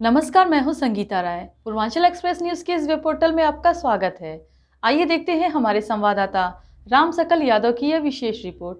नमस्कार, मैं हूं संगीता राय। पूर्वांचल एक्सप्रेस न्यूज के इस वेब पोर्टल में आपका स्वागत है। आइए देखते हैं हमारे संवाददाता राम सकल यादव की यह विशेष रिपोर्ट।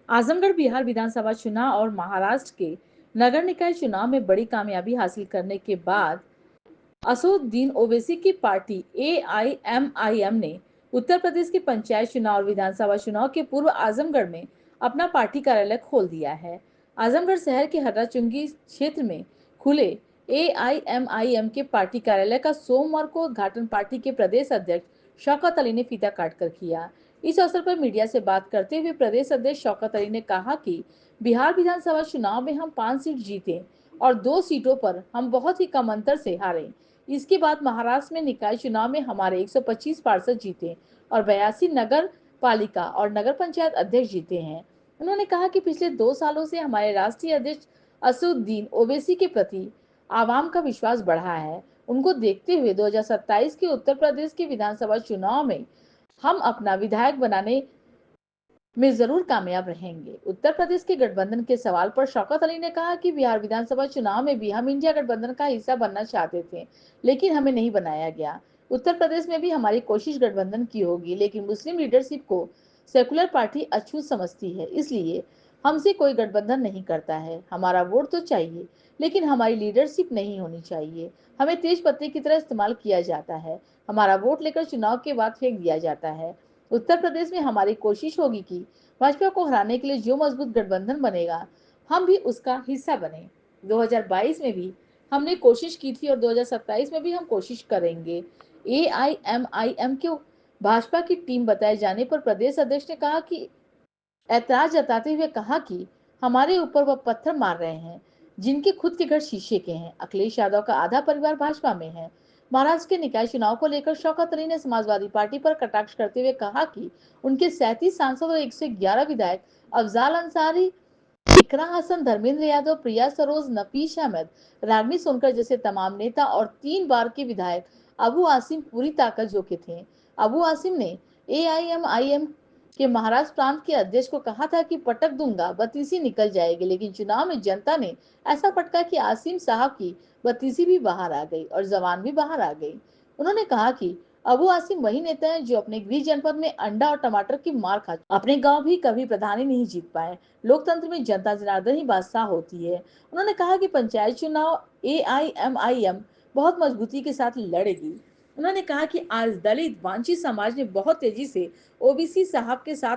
आजमगढ़ बिहार विधानसभा चुनाव और महाराष्ट्र के नगर निकाय चुनाव में बड़ी कामयाबी हासिल करने के बाद असदुद्दीन ओवैसी की पार्टी AIMIM ने उत्तर प्रदेश के पंचायत चुनाव और विधानसभा चुनाव के पूर्व आजमगढ़ में अपना पार्टी कार्यालय खोल दिया है। आजमगढ़ शहर के हर्राचुंगी क्षेत्र में खुले AIMIM के पार्टी कार्यालय का सोमवार को उद्घाटन पार्टी के प्रदेश अध्यक्ष शौकत अली ने फीता काटकर किया। इस अवसर पर मीडिया से बात करते हुए प्रदेश अध्यक्ष शौकत अली ने कहा कि बिहार विधानसभा चुनाव में हम 5 सीट जीते और 2 सीटों पर हम बहुत ही कम अंतर से हारे। इसके बाद महाराष्ट्र में निकाय चुनाव में हमारे 125 पार्षद जीते और 82 नगर पालिका और नगर पंचायत अध्यक्ष जीते हैं। उन्होंने कहा कि पिछले 2 सालों से हमारे राष्ट्रीय अध्यक्ष असदुद्दीन ओवैसी के प्रति आवाम का विश्वास बढ़ा है। उनको देखते हुए 2027 के उत्तर प्रदेश के विधानसभा चुनाव में हम अपना विधायक बनाने में जरूर कामयाब रहेंगे। उत्तर प्रदेश के गठबंधन के सवाल पर शौकत अली ने कहा कि बिहार विधानसभा चुनाव में भी हम इंडिया गठबंधन का हिस्सा बनना चाहते थे, लेकिन हमें नहीं बनाया गया। उत्तर प्रदेश में भी हमारी कोशिश गठबंधन की होगी, लेकिन मुस्लिम लीडरशिप को सेकुलर पार्टी अछूत समझती है, इसलिए हमसे कोई गठबंधन नहीं करता है। हमारा वोट तो चाहिए, लेकिन हमारी लीडरशिप नहीं होनी चाहिए। हमें तेज पत्ते की तरह इस्तेमाल किया जाता है। हमारा वोट लेकर चुनाव के बाद फेंक दिया जाता है। उत्तर प्रदेश में हमारी कोशिश होगी कि भाजपा को हराने के लिए जो मजबूत गठबंधन बनेगा, हम भी उसका हिस्सा बने। 2022 में भी हमने कोशिश की थी और 2027 में भी हम कोशिश करेंगे। AIMIM को भाजपा की टीम बताए जाने पर प्रदेश अध्यक्ष ने कहा कि ऐतराज जताते हुए कहा कि हमारे ऊपर वह पत्थर मार रहे हैं जिनके खुद के घर शीशे के हैं। अखिलेश यादव का आधा परिवार भाजपा में है। महाराष्ट्र के निकाय चुनाव को लेकर शौकत अली ने समाजवादी पार्टी पर कटाक्ष करते हुए कहा कि उनके 37 सांसद और 111 विधायक अफजाल अंसारी, इकरा हसन, धर्मेंद्र यादव, प्रिया सरोज, नफीस अहमद, रागनी सोनकर जैसे तमाम नेता और 3 बार के विधायक अबू आसिम पूरी ताकत झोंके थे। अबू आसिम ने AIMIM के महाराष्ट्र प्रांत के अध्यक्ष को कहा था कि पटक दूंगा, बत्तीसी निकल जाएगी, लेकिन चुनाव में जनता ने ऐसा पटका कि आसिम साहब की बत्तीसी भी बाहर आ गई और जवान भी बाहर आ गई। उन्होंने कहा कि अबू आसिम वही नेता है जो अपने गृह जनपद में अंडा और टमाटर की मार खा, अपने गांव भी कभी प्रधानी नहीं जीत पाए। लोकतंत्र में जनता जनार्दन ही बादशाह होती है। उन्होंने कहा कि पंचायत चुनाव AIMIM बहुत मजबूती के साथ लड़ेगी। उन्होंने कहा कि आज दलित वांछित समाज ने बहुत तेजी से ओबीसी साहब के साथ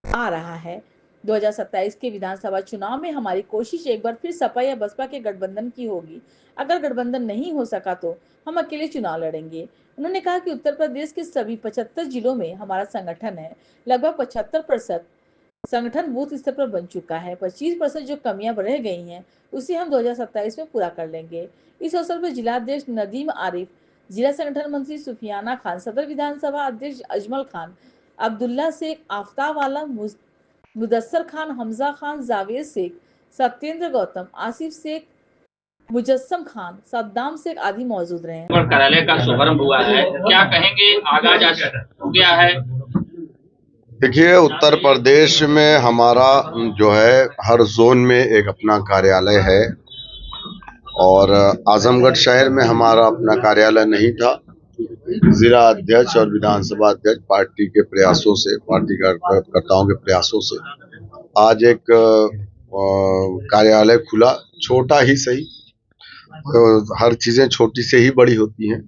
आ रहा है। 2027 के विधानसभा चुनाव में हमारी कोशिश एक बार फिर सपा या बसपा के गठबंधन की होगी। अगर गठबंधन नहीं हो सका तो हम अकेले चुनाव लड़ेंगे। उन्होंने कहा कि उत्तर प्रदेश के सभी 75 जिलों में हमारा संगठन है। लगभग 75% संगठन बूथ स्तर पर बन चुका है। 25% जो कमियां रह गई हैं उसे हम 2027 में पूरा कर लेंगे। इस अवसर पर जिलाध्यक्ष नदीम आरिफ, जिला संगठन मंत्री सुफियाना खान, सदर विधानसभा अध्यक्ष अजमल खान, अब्दुल्ला शेख, आफ्ताब आलम, मुदस्सर खान, हमजा खान, जावेद शेख, सत्येंद्र गौतम, आसिफ शेख, मुजस्सम खान, सद्दाम शेख आदि मौजूद रहे। कार्यालय का शुभारंभ हुआ है, क्या कहेंगे? आगाज आज हो गया है। देखिए, उत्तर प्रदेश में हमारा जो है हर जोन में एक अपना कार्यालय है और आजमगढ़ शहर में हमारा अपना कार्यालय नहीं था। जिला अध्यक्ष और विधानसभा अध्यक्ष पार्टी के प्रयासों से, पार्टी कार्यकर्ताओं के प्रयासों से आज एक कार्यालय खुला, छोटा ही सही। तो हर चीजें छोटी से ही बड़ी होती हैं।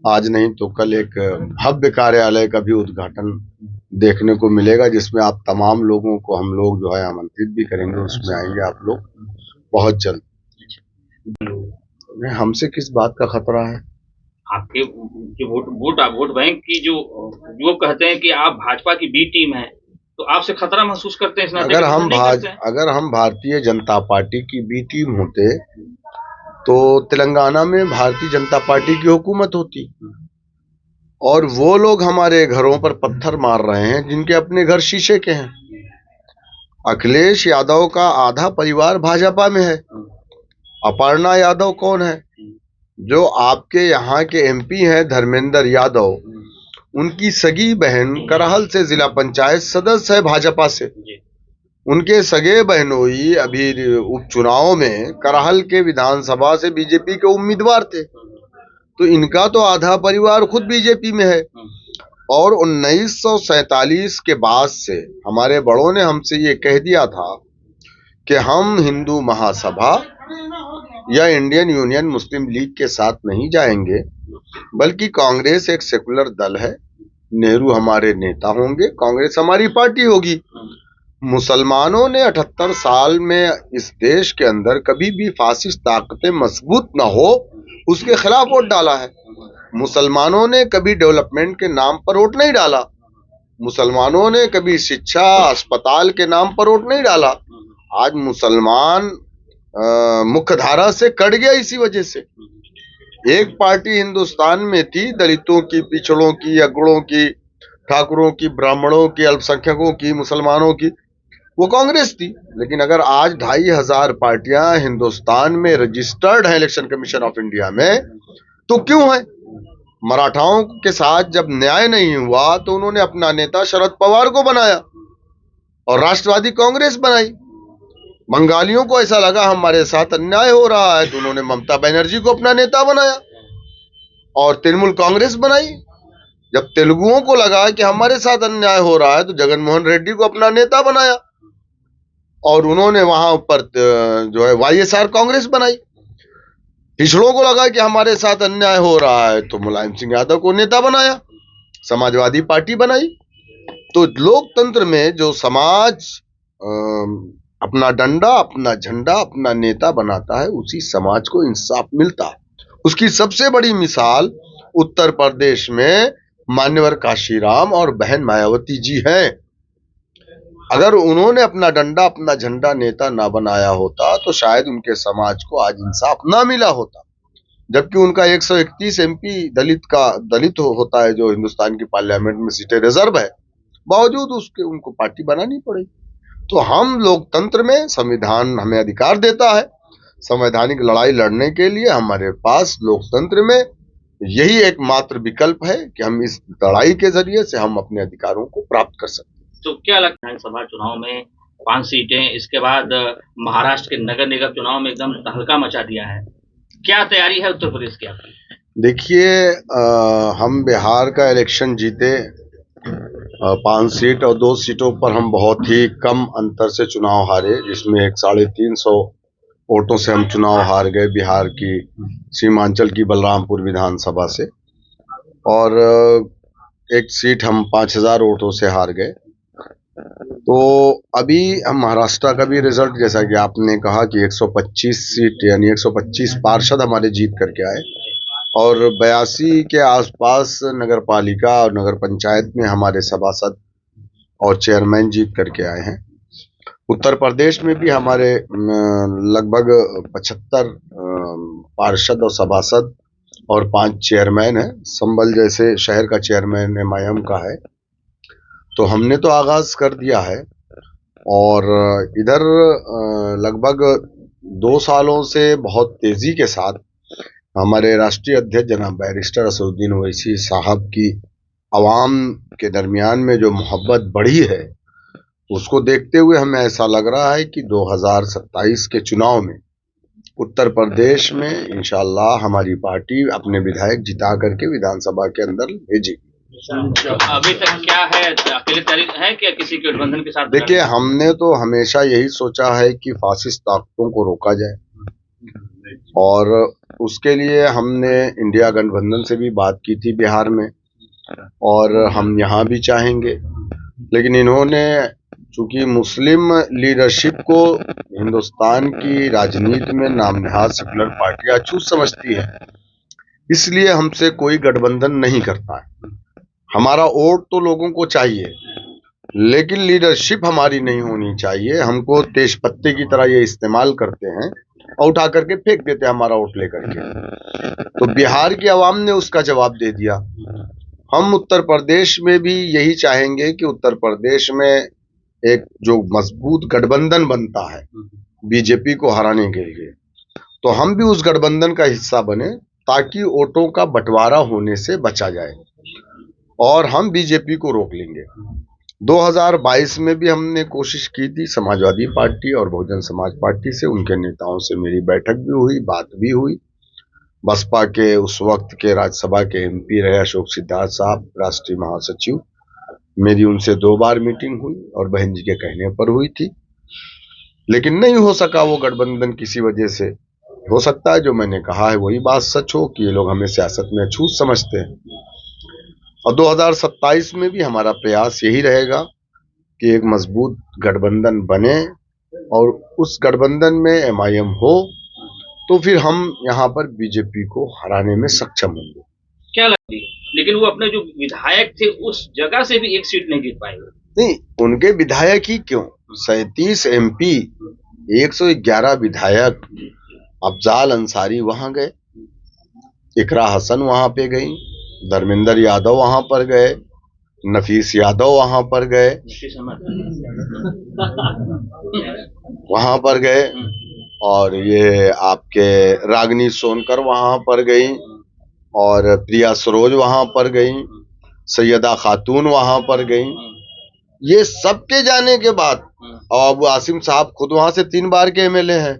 आज नहीं तो कल एक भव्य कार्यालय का भी उद्घाटन देखने को मिलेगा, जिसमें आप तमाम लोगों को हम लोग जो है आमंत्रित भी करेंगे। उसमें आएंगे आप लोग बहुत जल्द। हमसे किस बात का खतरा है? आपके वोट बैंक की जो कहते हैं कि आप भाजपा की बी टीम है, तो आपसे खतरा महसूस करते हैं इस नाते? अगर हम भारतीय जनता पार्टी की बी टीम होते तो तेलंगाना में भारतीय जनता पार्टी की हुकूमत होती और वो लोग हमारे घरों पर पत्थर मार रहे हैं जिनके अपने घर शीशे के हैं। अखिलेश यादव का आधा परिवार भाजपा में है। अपर्णा यादव कौन है? जो आपके यहाँ के एमपी हैं धर्मेंद्र यादव, उनकी सगी बहन करहल से जिला पंचायत सदस्य है भाजपा से। उनके सगे बहनोई अभी उपचुनाव में करहल के विधानसभा से बीजेपी के उम्मीदवार थे, तो इनका तो आधा परिवार खुद बीजेपी में है। और 1947 के बाद से हमारे बड़ों ने हमसे ये कह दिया था कि हम हिंदू महासभा या इंडियन यूनियन मुस्लिम लीग के साथ नहीं जाएंगे, बल्कि कांग्रेस एक सेकुलर दल है, नेहरू हमारे नेता होंगे, कांग्रेस हमारी पार्टी होगी। मुसलमानों ने 78 साल में इस देश के अंदर कभी भी फासिस्ट ताकतें मजबूत न हो उसके खिलाफ वोट डाला है। मुसलमानों ने कभी डेवलपमेंट के नाम पर वोट नहीं डाला, मुसलमानों ने कभी शिक्षा अस्पताल के नाम पर वोट नहीं डाला। आज मुसलमान मुख्य धारा से कट गया इसी वजह से। एक पार्टी हिंदुस्तान में थी दलितों की, पिछड़ों की, अगड़ों की, ठाकुरों की, ब्राह्मणों की, अल्पसंख्यकों की, मुसलमानों की, वो कांग्रेस थी। लेकिन अगर आज 2500 पार्टियां हिंदुस्तान में रजिस्टर्ड हैं इलेक्शन कमीशन ऑफ इंडिया में, तो क्यों है? मराठाओं के साथ जब न्याय नहीं हुआ तो उन्होंने अपना नेता शरद पवार को बनाया और राष्ट्रवादी कांग्रेस बनाई। बंगालियों को ऐसा लगा हमारे साथ अन्याय हो रहा है तो उन्होंने ममता बनर्जी को अपना नेता बनाया और तृणमूल कांग्रेस बनाई। जब तेलुगुओं को लगा कि हमारे साथ अन्याय हो रहा है तो जगनमोहन रेड्डी को अपना नेता बनाया और उन्होंने वहां पर जो है वाईएसआर कांग्रेस बनाई। पिछड़ों को लगा कि हमारे साथ अन्याय हो रहा है तो मुलायम सिंह यादव को नेता बनाया, समाजवादी पार्टी बनाई। तो लोकतंत्र में जो समाज अपना डंडा, अपना झंडा, अपना नेता बनाता है, उसी समाज को इंसाफ मिलता है। उसकी सबसे बड़ी मिसाल उत्तर प्रदेश में मान्यवर काशीराम और बहन मायावती जी हैं। अगर उन्होंने अपना डंडा, अपना झंडा नेता ना बनाया होता तो शायद उनके समाज को आज इंसाफ ना मिला होता। जबकि उनका 131 एमपी दलित होता है जो हिंदुस्तान की पार्लियामेंट में सीटें रिजर्व है, बावजूद उसके उनको पार्टी बनानी पड़ी। तो हम लोकतंत्र में संविधान हमें अधिकार देता है, संवैधानिक लड़ाई लड़ने के लिए हमारे पास लोकतंत्र में यही एकमात्र विकल्प है कि हम इस लड़ाई के जरिए से हम अपने अधिकारों को प्राप्त कर सकते हैं। तो क्या लगता है विधानसभा चुनाव में 5 सीटें, इसके बाद महाराष्ट्र के नगर निगम चुनाव में एकदम तहलका मचा दिया है, क्या तैयारी है उत्तर प्रदेश की आपकी? देखिए, हम बिहार का इलेक्शन जीते 5 सीट और 2 सीटों पर हम बहुत ही कम अंतर से चुनाव हारे, जिसमें एक 350 वोटों से हम चुनाव हार गए बिहार की सीमांचल की बलरामपुर विधानसभा से, और एक सीट हम 5000 वोटों से हार गए। तो अभी हम महाराष्ट्र का भी रिजल्ट, जैसा कि आपने कहा कि 125 सीट यानी 125 पार्षद हमारे जीत करके आए और 82 के आसपास नगर पालिका और नगर पंचायत में हमारे सभासद और चेयरमैन जीत करके आए हैं। उत्तर प्रदेश में भी हमारे लगभग 75 पार्षद और सभासद और 5 चेयरमैन हैं। संभल जैसे शहर का चेयरमैन MIM का है। तो हमने तो आगाज कर दिया है और इधर लगभग 2 सालों से बहुत तेजी के साथ हमारे राष्ट्रीय अध्यक्ष जनाब बैरिस्टर असदुद्दीन ओवैसी साहब की आवाम के दरमियान में जो मोहब्बत बढ़ी है, उसको देखते हुए हमें ऐसा लग रहा है कि 2027 के चुनाव में उत्तर प्रदेश में इंशाअल्लाह हमारी पार्टी अपने विधायक जिता करके विधानसभा के अंदर भेजेगी। अभी तक क्या है, अकेले तैयारी है कि किसी के गठबंधन के साथ? देखिए, हमने तो हमेशा यही सोचा है कि फासिस्ट ताकतों को रोका जाए और उसके लिए हमने इंडिया गठबंधन से भी बात की थी बिहार में और हम यहाँ भी चाहेंगे। लेकिन इन्होंने चूंकि मुस्लिम लीडरशिप को हिंदुस्तान की राजनीति में नामनहाद सेकुलर पार्टियां अछूत समझती है, इसलिए हमसे कोई गठबंधन नहीं करता है। हमारा वोट तो लोगों को चाहिए, लेकिन लीडरशिप हमारी नहीं होनी चाहिए। हमको तेज पत्ते की तरह ये इस्तेमाल करते हैं और उठा करके फेंक देते हैं हमारा वोट लेकर के। तो बिहार की आवाम ने उसका जवाब दे दिया। हम उत्तर प्रदेश में भी यही चाहेंगे कि उत्तर प्रदेश में एक जो मजबूत गठबंधन बनता है बीजेपी को हराने के लिए, तो हम भी उस गठबंधन का हिस्सा बने ताकि वोटों का बंटवारा होने से बचा जाए और हम बीजेपी को रोक लेंगे। 2022 में भी हमने कोशिश की थी, समाजवादी पार्टी और बहुजन समाज पार्टी से, उनके नेताओं से मेरी बैठक भी हुई, बात भी हुई। बसपा के उस वक्त के राज्यसभा के एमपी रहे अशोक सिद्धार्थ साहब, राष्ट्रीय महासचिव, मेरी उनसे 2 बार मीटिंग हुई और बहन जी के कहने पर हुई थी, लेकिन नहीं हो सका वो गठबंधन किसी वजह से। हो सकता है जो मैंने कहा है वही बात सच हो कि ये लोग हमें सियासत में अछूत समझते हैं। और 2027 में भी हमारा प्रयास यही रहेगा कि एक मजबूत गठबंधन बने और उस गठबंधन में एमआईएम हो तो फिर हम यहाँ पर बीजेपी को हराने में सक्षम होंगे। क्या लगती है? लेकिन वो अपने जो विधायक थे उस जगह से भी एक सीट नहीं जीत पाए। नहीं, उनके विधायक ही क्यों, 37 एमपी, 111 विधायक, अफजाल अंसारी वहां गए, इकरा हसन वहां पे गई, धर्मेंद्र यादव वहां पर गए, नफीस यादव वहां पर गए, वहां पर गए, और ये आपके रागनी सोनकर वहां पर गई, और प्रिया सरोज वहां पर गई, सैयदा खातून वहां पर गई। ये सबके जाने के बाद, और अबू आसिम साहब खुद वहां से 3 बार के एमएलए हैं,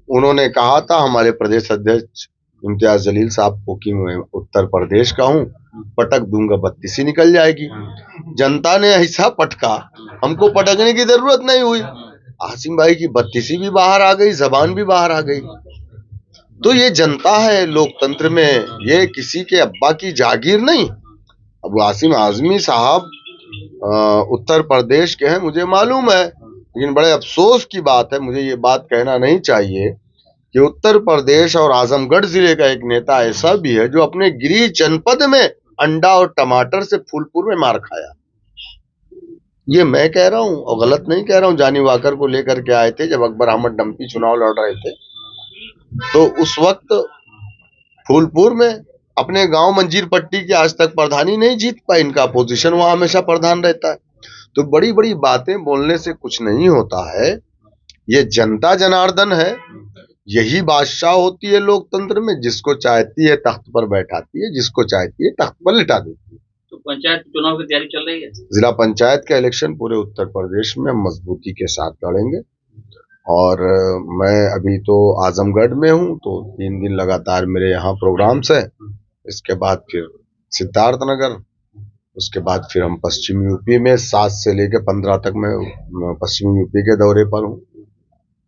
उन्होंने कहा था हमारे प्रदेश अध्यक्ष इम्तियाज जलील साहब को कि मैं उत्तर प्रदेश का हूं, पटक दूंगा 32 ही निकल जाएगी। जनता ने ऐसा पटका, हमको पटकने की जरूरत नहीं हुई, आसिम भाई की 32 भी बाहर आ गई, जबान भी बाहर आ गई। तो ये जनता है लोकतंत्र में, ये किसी के अब्बा की जागीर नहीं। अब आसिम आजमी साहब उत्तर प्रदेश के हैं, मुझे मालूम है, लेकिन बड़े अफसोस की बात है, मुझे ये बात कहना नहीं चाहिए कि उत्तर प्रदेश और आजमगढ़ जिले का एक नेता ऐसा भी है जो अपने गिरी जनपद में अंडा और टमाटर से फूलपुर में मार खाया। ये मैं कह रहा हूं और गलत नहीं कह रहा हूं। जानी वाकर को लेकर के आए थे जब अकबर अहमद डंपी चुनाव लड़ रहे थे, तो उस वक्त फूलपुर में अपने गांव मंजीर पट्टी की आज तक प्रधानी नहीं जीत पाई, इनका अपोजिशन वहां हमेशा प्रधान रहता है। तो बड़ी बड़ी बातें बोलने से कुछ नहीं होता है, ये जनता जनार्दन है, यही बादशाह होती है लोकतंत्र में, जिसको चाहती है तख्त पर बैठाती है, जिसको चाहती है तख्त पर लिटा देती है। तो पंचायत चुनाव की तैयारी चल रही है। जिला पंचायत का इलेक्शन पूरे उत्तर प्रदेश में हम मजबूती के साथ लड़ेंगे, और मैं अभी तो आजमगढ़ में हूँ, तो 3 दिन लगातार मेरे यहाँ प्रोग्राम्स हैं, इसके बाद फिर सिद्धार्थनगर, उसके बाद फिर हम पश्चिम यूपी में 7 से लेकर 15 तक मैं पश्चिम यूपी के दौरे पर हूँ।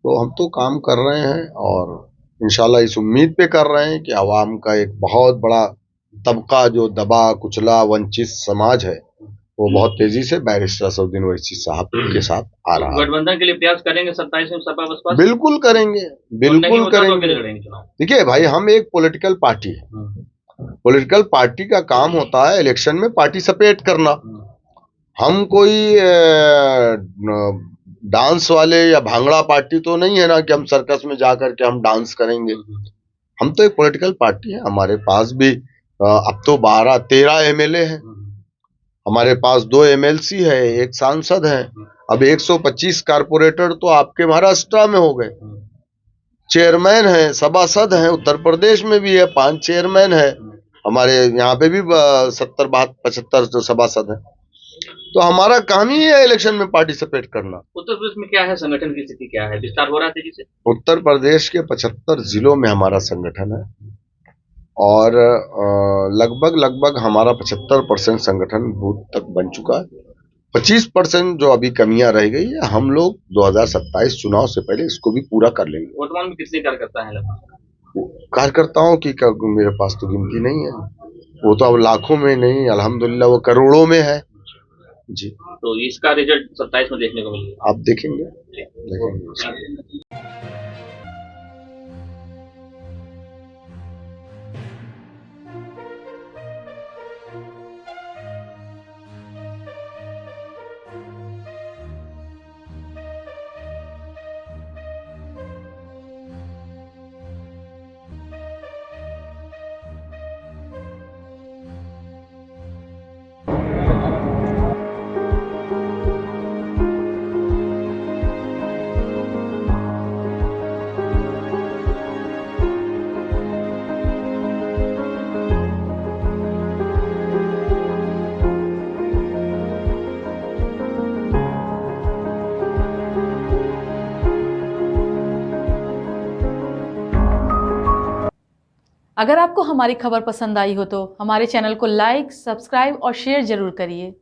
तो हम तो काम कर रहे हैं और इंशाल्लाह इस उम्मीद पे कर रहे हैं कि आवाम का एक बहुत बड़ा तबका जो दबा कुचला वंचित समाज है वो बहुत तेजी से बैरिस्टर असदुद्दीन ओवैसी साहब के साथ आ रहा है। गठबंधन के लिए प्रयास करेंगे 27 में सपा बसपा? बिल्कुल करेंगे, बिल्कुल करेंगे। देखिए भाई, हम एक पॉलिटिकल पार्टी है, पॉलिटिकल पार्टी का काम होता है इलेक्शन में पार्टी सपेट करना। हम कोई डांस वाले या भांगड़ा पार्टी तो नहीं है ना कि हम सर्कस में जाकर के हम डांस करेंगे। हम तो एक पॉलिटिकल पार्टी है। हमारे पास भी अब तो 12-13 एमएलए हैं, हमारे पास 2 एमएलसी है, 1 सांसद है, अब 125 कारपोरेटर तो आपके महाराष्ट्र में हो गए, चेयरमैन है, सभासद हैं, उत्तर प्रदेश में भी है 5 चेयरमैन है, हमारे यहाँ पे भी 70-75 सभासद हैं। तो हमारा काम ही है इलेक्शन में पार्टी सपेट करना। उत्तर प्रदेश में क्या है, संगठन की स्थिति क्या है, विस्तार हो रहा है तेजी से? उत्तर प्रदेश के 75 जिलों में हमारा संगठन है और लगभग हमारा 75% संगठन बूथ तक बन चुका है। 25% जो अभी कमियां रह गई है, हम लोग 2027 चुनाव से पहले इसको भी पूरा कर लेंगे। वर्तमान में कितने कार्यकर्ता हैं? कार्यकर्ताओं की मेरे पास तो गिनती नहीं है, वो तो अब लाखों में नहीं, अल्हम्दुलिल्लाह वो करोड़ों में है जी। तो इसका रिजल्ट 27 में देखने को मिलेगा, आप देखेंगे। अगर आपको हमारी खबर पसंद आई हो तो हमारे चैनल को लाइक, सब्सक्राइब और शेयर जरूर करिए।